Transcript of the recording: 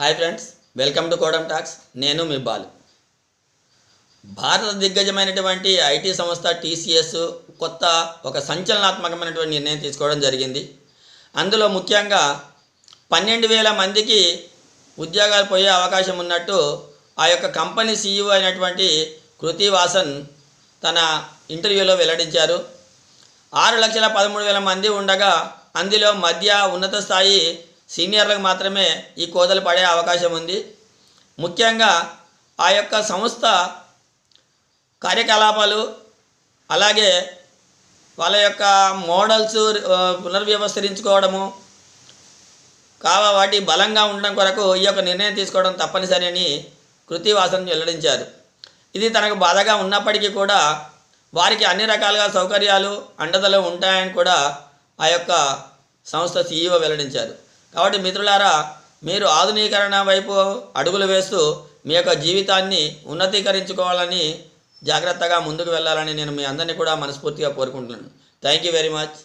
Hi friends, welcome to కోడమ్ talks. నేను మీ బాలు. భారత దిగ్గజమైనటువంటి ఐటీ సంస్థ టీసీఎస్ ఒక సంచలనాత్మకమైనటువంటి నిర్ణయం తీసుకోవడం జరిగింది. అందులో ముఖ్యంగా 12,000 మందికి ఉద్యోగాలు పోయే అవకాశం ఉన్నట్టు ఆ యొక్క కంపెనీ సీఈఓ అయినటువంటి కృతి వాసన్ తన ఇంటర్వ్యూలో వెల్లడించారు. 6,13,000 మంది ఉండగా అందులో మధ్య ఉన్నత స్థాయి సీనియర్లకు మాత్రమే ఈ కోతలు పడే అవకాశం ఉంది. ముఖ్యంగా ఆ యొక్క సంస్థ కార్యకలాపాలు, అలాగే వాళ్ళ యొక్క మోడల్స్ పునర్వ్యవస్థరించుకోవడము వాటి బలంగా ఉండడం కొరకు ఈ యొక్క నిర్ణయం తీసుకోవడం తప్పనిసరి అని కృతి వాసన్ వెల్లడించారు. ఇది తనకు బాధగా ఉన్నప్పటికీ కూడా వారికి అన్ని రకాలుగా సౌకర్యాలు అండదలు ఉంటాయని కూడా ఆ యొక్క సంస్థ సీఈఓ వెల్లడించారు. కాబట్టి మిత్రులారా, మీరు ఆధునీకరణ వైపు అడుగులు వేస్తూ మీ యొక్క జీవితాన్ని ఉన్నతీకరించుకోవాలని, జాగ్రత్తగా ముందుకు వెళ్ళాలని నేను మీ అందరినీ కూడా మనస్ఫూర్తిగా కోరుకుంటున్నాను. Thank you very much.